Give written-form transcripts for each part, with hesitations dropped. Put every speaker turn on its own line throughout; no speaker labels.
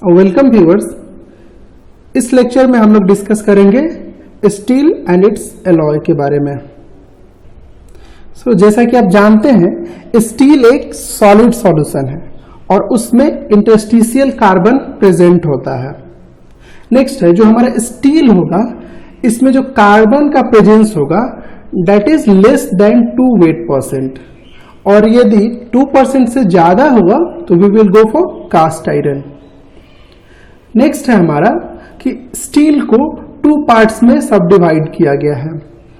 Welcome viewers. इस lecture में हम लोग डिस्कस करेंगे स्टील एंड इट्स एलॉय के बारे में। जैसा कि आप जानते हैं स्टील एक सॉलिड सॉल्यूशन है और उसमें इंटरस्टिशियल कार्बन प्रेजेंट होता है। नेक्स्ट है जो हमारा स्टील होगा, इसमें जो कार्बन का प्रेजेंस होगा that is less than 2 weight %, और यदि 2% से ज्यादा होगा तो we will go for cast iron. Next है हमारा कि स्टील को 2 पार्ट्स में सब डिवाइड किया गया है।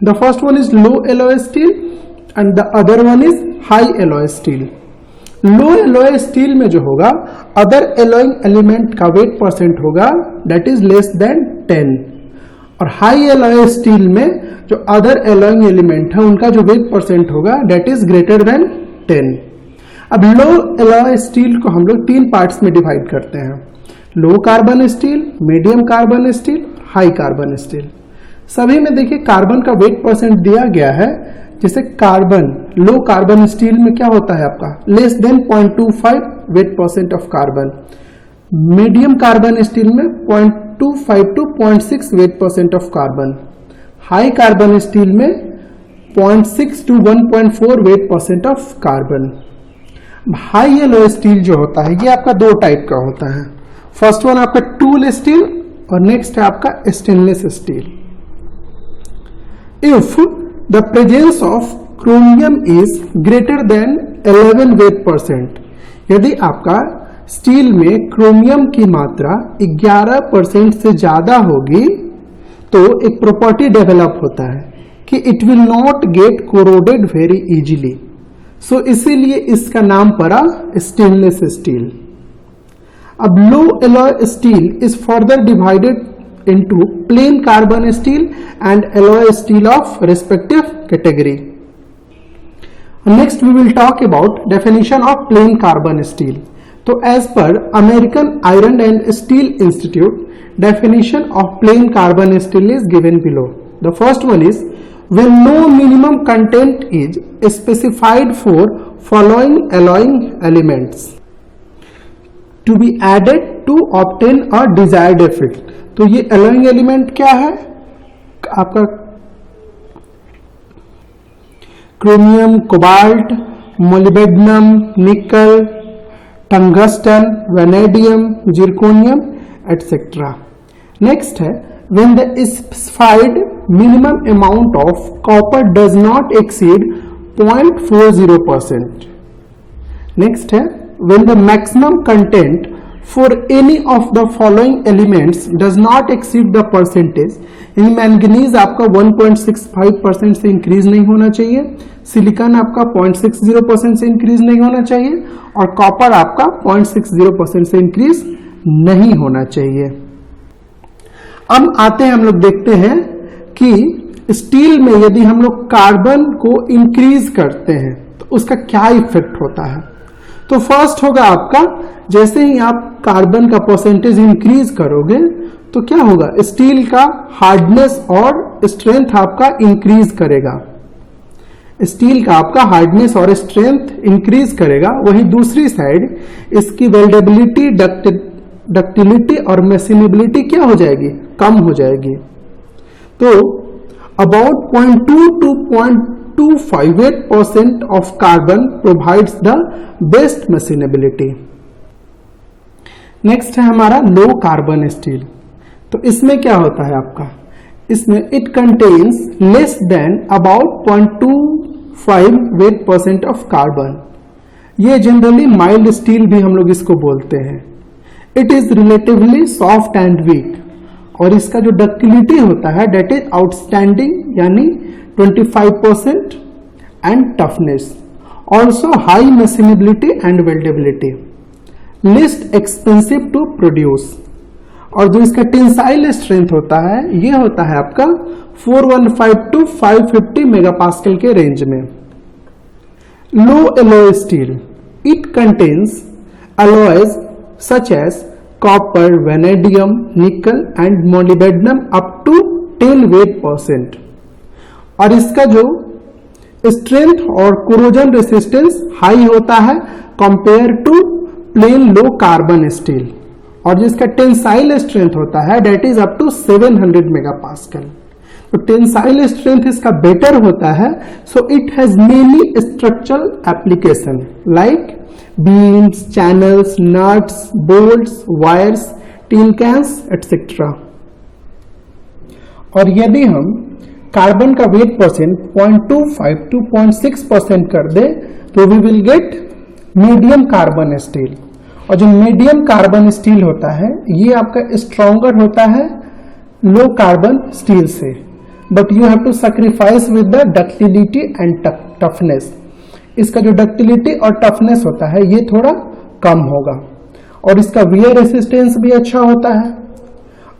The first one is low alloy steel and the other one is high alloy steel. Low alloy steel में जो होगा अदर एलॉइंग एलिमेंट का वेट % होगा दैट इज लेस देन 10, और हाई एलॉय स्टील में जो अदर एलॉइंग एलिमेंट है उनका जो वेट % होगा दैट इज ग्रेटर देन 10। अब लो एलॉय स्टील को हम लोग 3 पार्ट्स में डिवाइड करते हैं, लो carbon steel, medium carbon steel, high carbon steel. सभी में देखिए कार्बन का वेट % दिया गया है। जैसे कार्बन, लो कार्बन स्टील में क्या होता है आपका less than 0.25 weight % of carbon, medium carbon steel में 0.25 to 0.6 weight % of carbon, high carbon steel में 0.6 to 1.4 weight % of carbon. High alloy steel जो होता है ये आपका 2 टाइप का होता है। फर्स्ट वन आपका टूल स्टील और नेक्स्ट है आपका stainless steel. If the presence of chromium is greater than 11 weight %, यदि आपका स्टील में क्रोमियम की मात्रा 11% से ज्यादा होगी तो एक प्रॉपर्टी डेवलप होता है कि it will not get corroded very easily. So इसीलिए इसका नाम पड़ा स्टेनलेस स्टील। अब low alloy steel is further divided into plain carbon steel and alloy steel of respective category. Next we will talk about definition of plain carbon steel. तो as per American Iron and Steel Institute definition of plain carbon steel is given below. The first one is when no minimum content is specified for following alloying elements to be added to obtain a desired effect। तो ये alloying element क्या है आपका chromium, cobalt, molybdenum, निकल, tungsten, vanadium, zirconium etcetera. Next है when the specified minimum amount of copper does not exceed 0.40%. Next है when the maximum content for any of the following elements does not exceed the percentage। यानी manganese आपका 1.65% से increase नहीं होना चाहिए, silicon आपका 0.60% से इंक्रीज नहीं होना चाहिए और कॉपर आपका 0.60% से इंक्रीज नहीं होना चाहिए। अब आते हैं हम लोग देखते हैं कि स्टील में यदि हम लोग कार्बन को इंक्रीज करते हैं तो उसका क्या इफेक्ट होता है। तो फर्स्ट होगा आपका जैसे ही आप कार्बन का % इंक्रीज करोगे तो क्या होगा स्टील का हार्डनेस और स्ट्रेंथ आपका इंक्रीज करेगा। स्टील का आपका हार्डनेस और स्ट्रेंथ इंक्रीज करेगा, वहीं दूसरी साइड इसकी वेल्डेबिलिटी, डक्टिलिटी और मेसिनेबिलिटी क्या हो जाएगी, कम हो जाएगी। तो about 0.2 to 0.258% of carbon provides the best machinability. Next है हमारा लो कार्बन स्टील। तो इसमें क्या होता है आपका, इसमें it contains less than about 0.25 weight % of carbon. ये जनरली माइल्ड स्टील भी हम लोग इसको बोलते हैं। It is relatively soft and weak, और इसका जो डक्टिलिटी होता है डेट इज आउटस्टैंडिंग यानी 25% and toughness, also high machinability and weldability, least expensive to produce, और जो इसका टेंसाइल स्ट्रेंथ होता है ये होता है आपका 415 to 550 मेगापास्कल के रेंज में। Low alloy steel, it contains alloys such as copper, vanadium, nickel and molybdenum up to 10 weight %, और इसका जो स्ट्रेंथ और कोरोजन रेसिस्टेंस हाई होता है compare to plain low carbon steel. और जिसका टेंसाइल स्ट्रेंथ होता है that is up to 700 megapascal. तो टेंसाइल स्ट्रेंथ इसका बेटर होता है, so it has many structural application like beams, channels, nuts, bolts, wires, tin cans etcetera. और यदि हम कार्बन का वेट परसेंट 0.25 to 0.6% कर दे तो we will get medium carbon steel. और जो मीडियम कार्बन स्टील होता है ये आपका स्ट्रॉन्गर होता है लो कार्बन स्टील से, but you have to sacrifice with the ductility and toughness. इसका जो डक्टिलिटी और टफनेस होता है ये थोड़ा कम होगा और इसका वियर रेसिस्टेंस भी अच्छा होता है।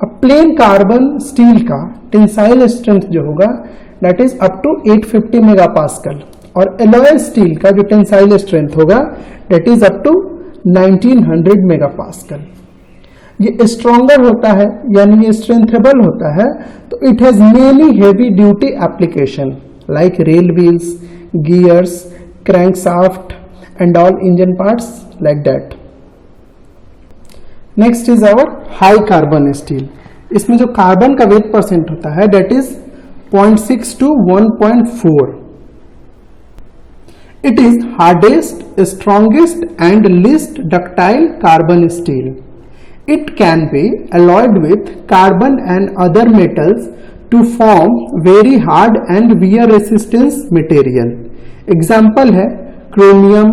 अब प्लेन कार्बन स्टील का टेंसाइल स्ट्रेंथ जो होगा that is up to 850 megapascal और एलॉय स्टील का जो टेंसाइल स्ट्रेंथ होगा that is up to 1900 megapascal. ये स्ट्रॉन्गर होता है यानी ये स्ट्रेंथेबल होता है, तो it has many heavy duty application like rail wheels, gears, crankshaft and all engine parts like that. Next is our high carbon steel. इसमें जो कार्बन का वेट परसेंट होता है that is 0.6 to 1.4। It is hardest, strongest and least ductile carbon steel. It can be alloyed with carbon and other metals to form very hard and wear resistance material. Example है chromium,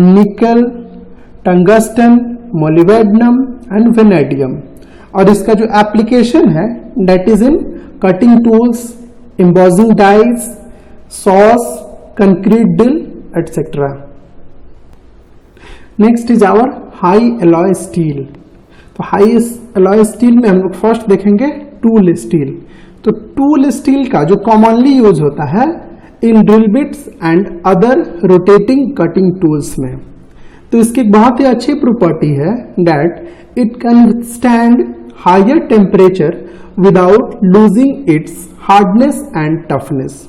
nickel, tungsten, molybdenum and vanadium. और इसका जो application है that is in cutting tools, embossing dies, saws, concrete drill etc. Next is our high alloy steel. तो high alloy steel में हम लोग first देखेंगे टूल स्टील। तो टूल स्टील का जो कॉमनली यूज होता है इन drill bits and other rotating cutting tools में। तो इसकी एक बहुत ही अच्छी प्रॉपर्टी है that it can withstand higher temperature without losing its hardness and toughness.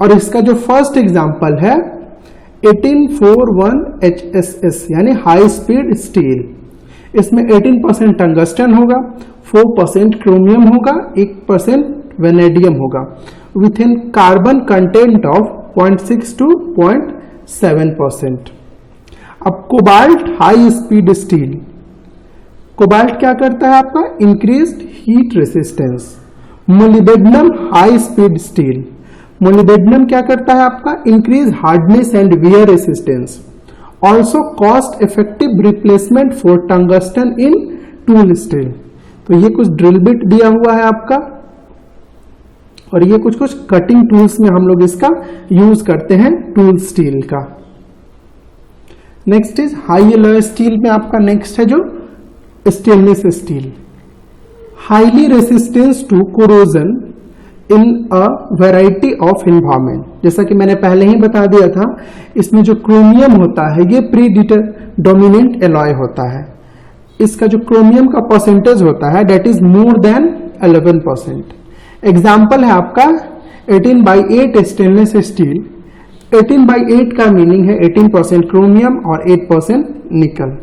और इसका जो फर्स्ट एग्जांपल है 1841 HSS यानी हाई स्पीड स्टील। इसमें 18% टंगस्टन होगा, 4% क्रोमियम होगा, 1% वेनेडियम होगा with in carbon content of 0.6 to 0.7%। अब cobalt high speed steel. Cobalt क्या करता है आपका increased heat resistance. Molybdenum high speed steel. Molybdenum क्या करता है आपका increase hardness and wear resistance. Also cost effective replacement for tungsten in tool steel. तो ये कुछ ड्रिल बिट दिया हुआ है आपका और ये कुछ कुछ कटिंग टूल्स में हम लोग इसका यूज करते हैं टूल स्टील का। Next is high alloy steel में आपका नेक्स्ट है जो stainless steel. Highly resistance to corrosion in a variety of environment. जैसा कि मैंने पहले ही बता दिया था इसमें जो क्रोमियम होता है ये प्रीडोमिनेंट एलॉय होता है। इसका जो क्रोमियम का परसेंटेज होता है that is more than 11%। Example है आपका 18/8 स्टेनलेस स्टील। 18/8 का मीनिंग है 18% क्रोमियम और 8% निकल।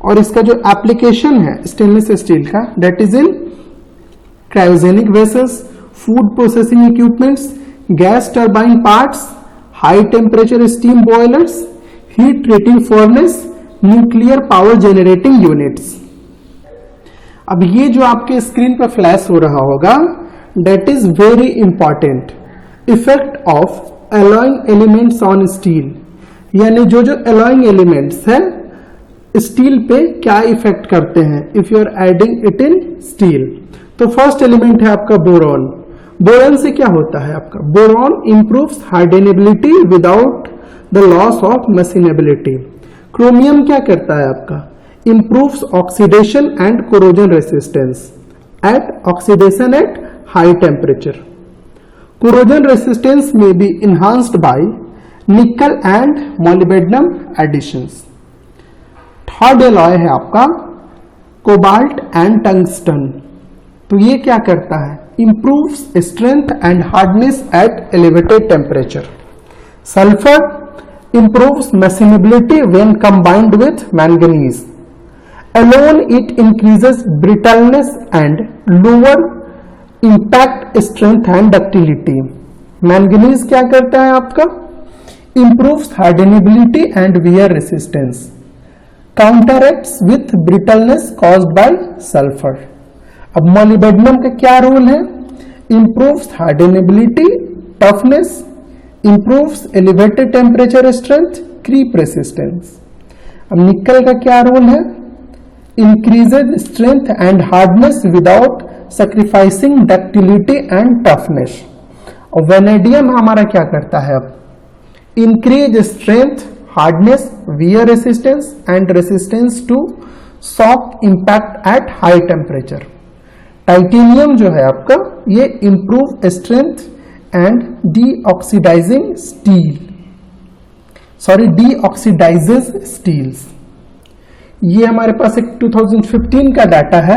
और इसका जो एप्लीकेशन है स्टेनलेस स्टील का that is in cryogenic vessels, food processing equipments, gas turbine parts, high temperature steam boilers, heat treating furnace, nuclear power generating units. अब ये जो आपके स्क्रीन पर फ्लैश हो रहा होगा that is very important. Effect of alloying elements on steel, यानी जो जो एलॉइंग एलिमेंट्स है स्टील पे क्या इफेक्ट करते हैं if you are adding it in steel. तो फर्स्ट एलिमेंट है आपका बोरॉन। बोरॉन से क्या होता है आपका boron improves hardenability without the loss of machinability. Chromium क्या करता है आपका improves oxidation and corrosion resistance at oxidation at high temperature. Corrosion resistance में be enhanced by nickel and molybdenum additions. Third alloy है आपका कोबाल्ट एंड टंगस्टन। तो ये क्या करता है improves strength and hardness at elevated temperature. Sulphur improves machinability when combined with manganese Alone it increases brittleness and lower impact strength and ductility. Manganese क्या करता है आपका? Improves hardenability and wear resistance. Counteracts with brittleness caused by sulfur. अब molybdenum का क्या role है? Improves hardenability, toughness, improves elevated temperature strength, creep resistance. अब निकल का क्या रोल है? Increases strength and hardness without sacrificing ductility and toughness. और वेनेडियम हमारा क्या करता है? अब increase strength, hardness, wear resistance and resistance to shock impact at high temperature. Titanium जो है आपका ये improve strength and deoxidizes steels. ये हमारे पास एक 2015 का डाटा है,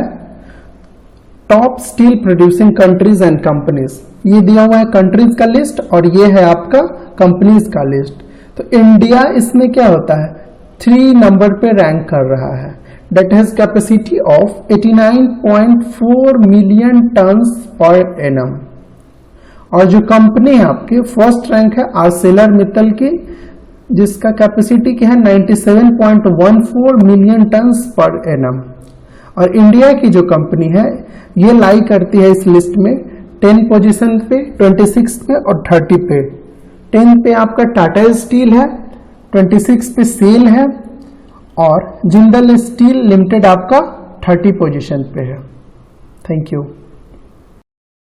top steel producing countries and companies. ये दिया हुआ है कंट्रीज का लिस्ट और ये है आपका कंपनीज का लिस्ट. तो इंडिया इसमें क्या होता है? 3 नंबर पे रैंक कर रहा है. That has capacity of 89.4 million turns per annum. और जो कंपनी है आपकी फर्स्ट रैंक है आर्सेलर मित्तल की, जिसका कैपेसिटी क्या है 97.14 मिलियन टन्स पर एनम. और इंडिया की जो कंपनी है ये लाई करती है इस लिस्ट में 10 पोजीशन पे, 26 पे और 30 पे. 10 पे आपका टाटा स्टील है, 26 पे सेल है और जिंदल स्टील लिमिटेड आपका 30 पोजीशन पे है. Thank you.